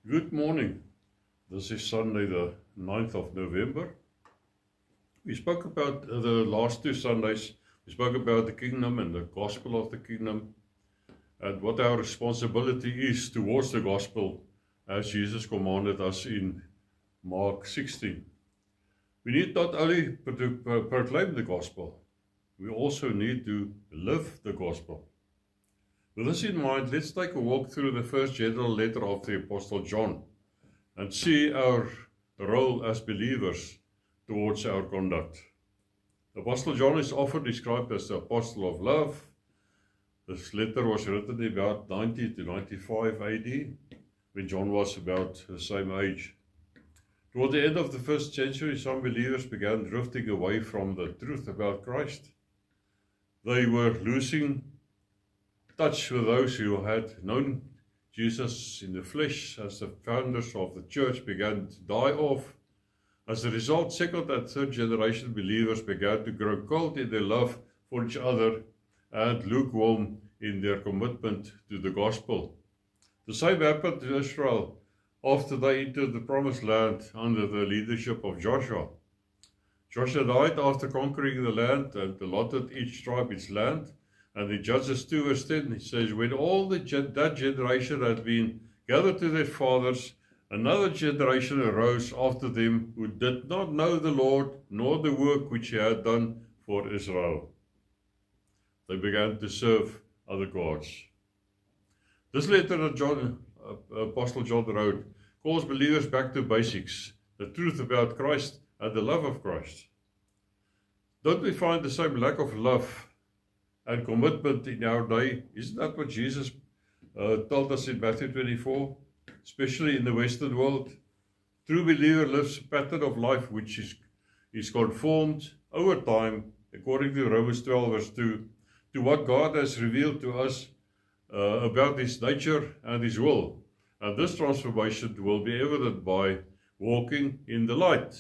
Good morning. This is Sunday the 9th of November. We spoke about the last two Sundays. We spoke about the kingdom and the gospel of the kingdom and what our responsibility is towards the gospel as Jesus commanded us in Mark 16. We need not only to proclaim the gospel, we also need to live the gospel. With this in mind, let's take a walk through the first general letter of the Apostle John and see our role as believers towards our conduct. The Apostle John is often described as the apostle of love. This letter was written about 90 to 95 AD, when John was about the same age. Toward the end of the first century, some believers began drifting away from the truth about Christ. They were losing touch with those who had known Jesus in the flesh as the founders of the church began to die off. As a result, second and third generation believers began to grow cold in their love for each other and lukewarm in their commitment to the gospel. The same happened to Israel after they entered the promised land under the leadership of Joshua. Joshua died after conquering the land and allotted each tribe its land. And in Judges 2 verse 10, it says, when all that generation had been gathered to their fathers, another generation arose after them who did not know the Lord, nor the work which he had done for Israel. They began to serve other gods. This letter that Apostle John wrote calls believers back to basics, the truth about Christ and the love of Christ. Don't we find the same lack of love and commitment in our day? Isn't that what Jesus told us in Matthew 24? Especially in the Western world, true believer lives a pattern of life which is conformed over time, according to Romans 12 verse 2, to what God has revealed to us about his nature and his will. And this transformation will be evident by walking in the light.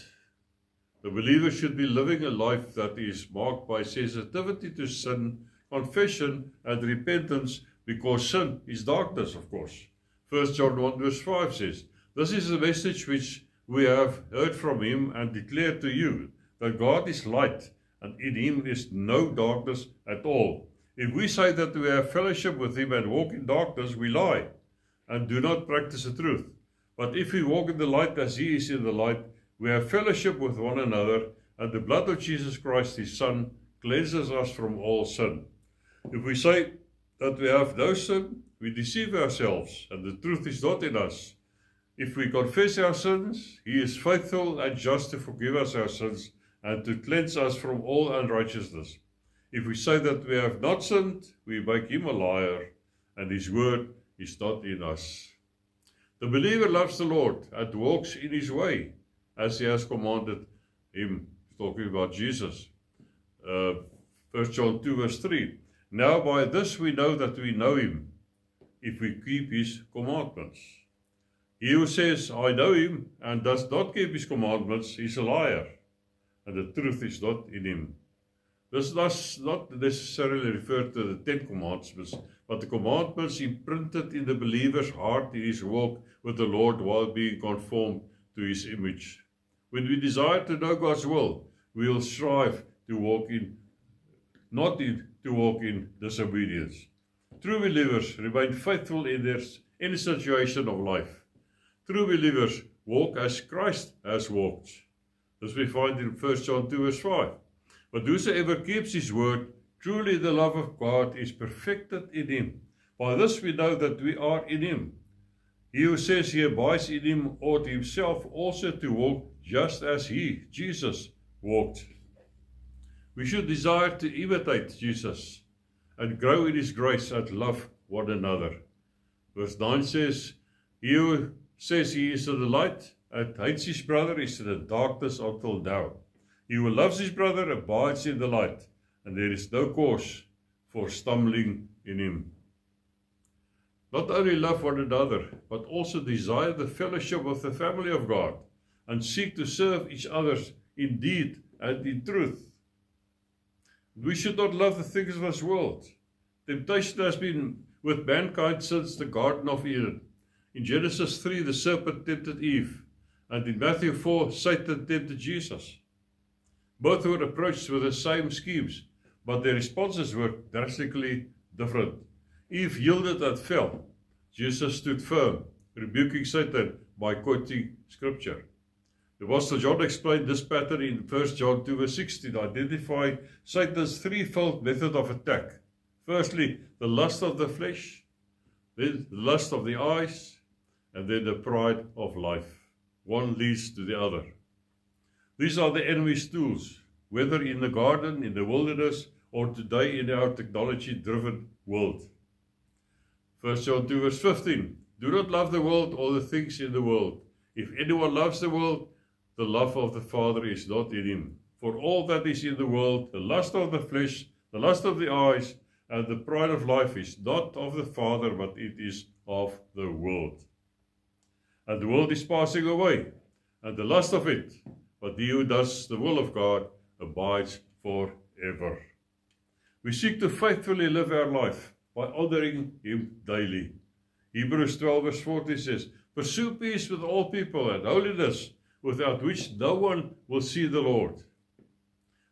The believer should be living a life that is marked by sensitivity to sin, confession and repentance, because sin is darkness, of course. 1 John 1 verse 5 says, this is the message which we have heard from him and declared to you, that God is light, and in him is no darkness at all. If we say that we have fellowship with him and walk in darkness, we lie, and do not practice the truth. But if we walk in the light as he is in the light, we have fellowship with one another, and the blood of Jesus Christ, his Son, cleanses us from all sin. If we say that we have no sin, we deceive ourselves, and the truth is not in us. If we confess our sins, he is faithful and just to forgive us our sins and to cleanse us from all unrighteousness. If we say that we have not sinned, we make him a liar, and his word is not in us. The believer loves the Lord and walks in his way, as he has commanded him, talking about Jesus. 1 John 2 verse 3. Now by this we know that we know him, if we keep his commandments. He who says, I know him, and does not keep his commandments, is a liar, and the truth is not in him. This does not necessarily refer to the 10 commandments, but the commandments imprinted in the believer's heart in his walk with the Lord while being conformed to his image. When we desire to know God's will, we will strive to walk in, to walk in disobedience. True believers remain faithful in any situation of life. True believers walk as Christ has walked. This we find in 1 John 2 verse 5. But whosoever keeps his word, truly the love of God is perfected in him. By this we know that we are in him. He who says he abides in him ought himself also to walk just as he, Jesus, walked. We should desire to imitate Jesus and grow in his grace and love one another. Verse 9 says, he who says he is in the light and hates his brother is in the darkness until now. He who loves his brother abides in the light, and there is no cause for stumbling in him. Not only love one another, but also desire the fellowship of the family of God, and seek to serve each other in deed and in truth. We should not love the things of this world. Temptation has been with mankind since the Garden of Eden. In Genesis 3, the serpent tempted Eve, and in Matthew 4, Satan tempted Jesus. Both were approached with the same schemes, but their responses were drastically different. Eve yielded and fell. Jesus stood firm, rebuking Satan by quoting Scripture. The Apostle John explained this pattern in 1 John 2 verse 16, identifying Satan's threefold method of attack. Firstly, the lust of the flesh, then the lust of the eyes, and then the pride of life. One leads to the other. These are the enemy's tools, whether in the garden, in the wilderness, or today in our technology-driven world. 1 John 2 verse 15, do not love the world or the things in the world. If anyone loves the world, the love of the Father is not in him. For all that is in the world, the lust of the flesh, the lust of the eyes, and the pride of life is not of the Father, but it is of the world. And the world is passing away, and the lust of it, but he who does the will of God abides forever. We seek to faithfully live our life by honoring him daily. Hebrews 12 verse 40 says, pursue peace with all people and holiness, without which no one will see the Lord.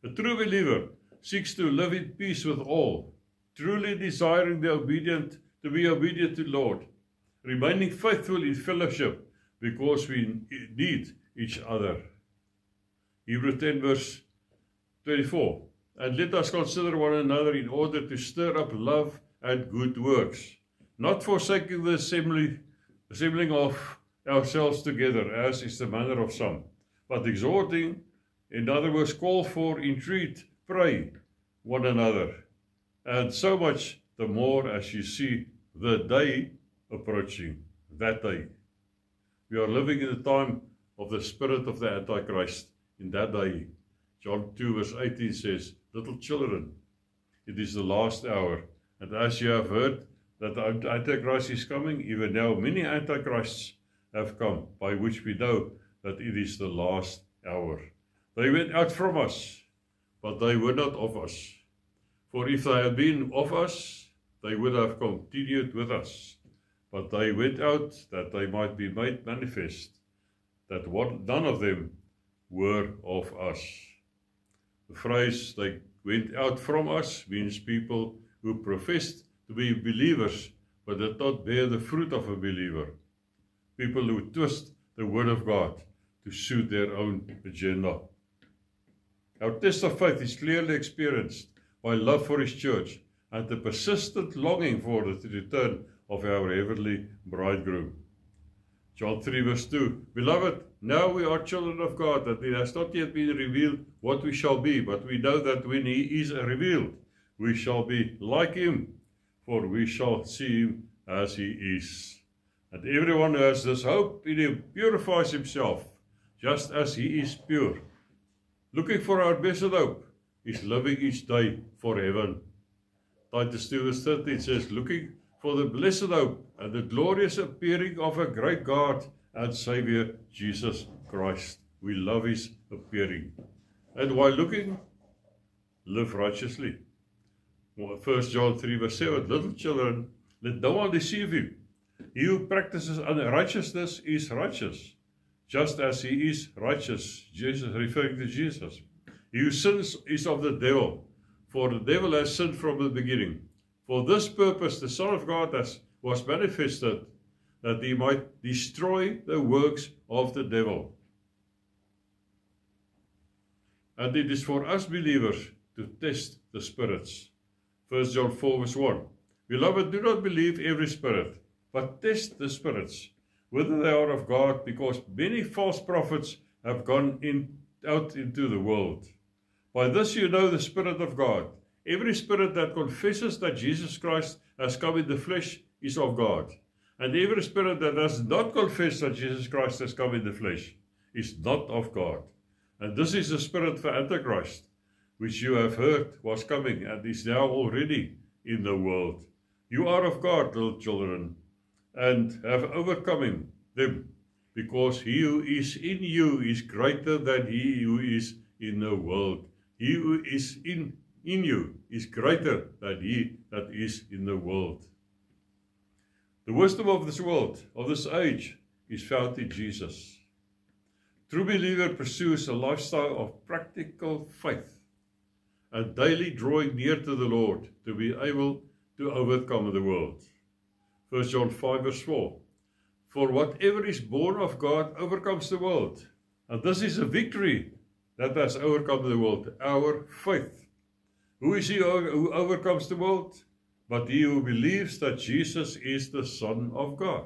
A true believer seeks to live in peace with all, truly desiring to be obedient to the Lord, remaining faithful in fellowship because we need each other. Hebrews 10 verse 24, and let us consider one another in order to stir up love and good works, not forsaking the assembling of ourselves together, as is the manner of some, but exhorting, in other words, call for, entreat, pray one another, and so much the more as you see the day approaching, that day. We are living in the time of the spirit of the Antichrist. In that day, John 2 verse 18 says, little children, it is the last hour, and as you have heard that the Antichrist is coming, even now many Antichrists have come, by which we know that it is the last hour. They went out from us, but they were not of us. For if they had been of us, they would have continued with us. But they went out that they might be made manifest, that none of them were of us. The phrase, they went out from us, means people who professed to be believers, but did not bear the fruit of a believer. People who twist the word of God to suit their own agenda. Our test of faith is clearly experienced by love for his church and the persistent longing for the return of our heavenly bridegroom. John 3 verse 2, beloved, now we are children of God, that it has not yet been revealed what we shall be, but we know that when he is revealed, we shall be like him, for we shall see him as he is. And everyone who has this hope in him purifies himself, just as he is pure. Looking for our blessed hope is living each day for heaven. Titus 2 verse 13 says, looking for the blessed hope and the glorious appearing of a great God and Savior, Jesus Christ. We love his appearing. And while looking, live righteously. 1 John 3 verse 7, little children, let no one deceive you. He who practices unrighteousness is righteous, just as he is righteous. Jesus, referring to Jesus. He who sins is of the devil, for the devil has sinned from the beginning. For this purpose the Son of God was manifested, that he might destroy the works of the devil. And it is for us believers to test the spirits. 1 John 4 verse 1. Beloved, do not believe every spirit, but test the spirits, whether they are of God, because many false prophets have gone out into the world. By this you know the Spirit of God. Every spirit that confesses that Jesus Christ has come in the flesh is of God. And every spirit that does not confess that Jesus Christ has come in the flesh is not of God. And this is the spirit for Antichrist, which you have heard was coming and is now already in the world. You are of God, little children, and have overcome them, because he who is in you is greater than he who is in the world. He who is in you is greater than he that is in the world. The wisdom of this world, of this age, is found in Jesus. True believer pursues a lifestyle of practical faith and daily drawing near to the Lord to be able to overcome the world. 1 John 5 verse 4. For whatever is born of God overcomes the world. And this is a victory that has overcome the world, our faith. Who is he who overcomes the world? But he who believes that Jesus is the Son of God.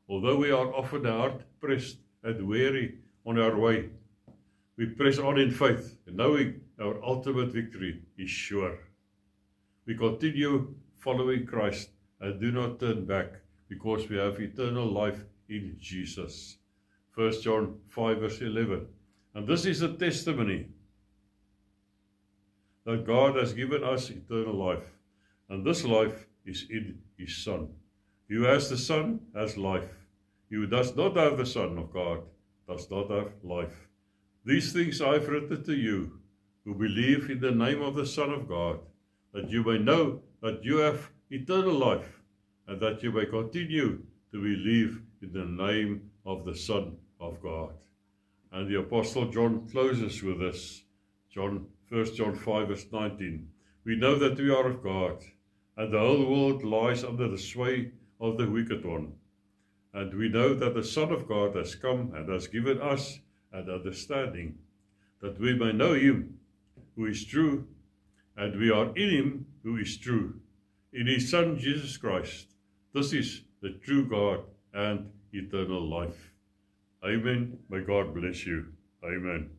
Although we are often hard-pressed and weary on our way, we press on in faith, knowing our ultimate victory is sure. We continue following Christ and do not turn back, because we have eternal life in Jesus. 1 John 5 verse 11. And this is a testimony that God has given us eternal life, and this life is in His Son. He who has the Son has life. He who does not have the Son of God does not have life. These things I have written to you, who believe in the name of the Son of God, that you may know that you have eternal life, and that you may continue to believe in the name of the Son of God. And the Apostle John closes with this, 1 John 5 verse 19. We know that we are of God, and the whole world lies under the sway of the wicked one. And we know that the Son of God has come and has given us an understanding, that we may know Him who is true, and we are in Him who is true, in His Son Jesus Christ. This is the true God and eternal life. Amen. May God bless you. Amen.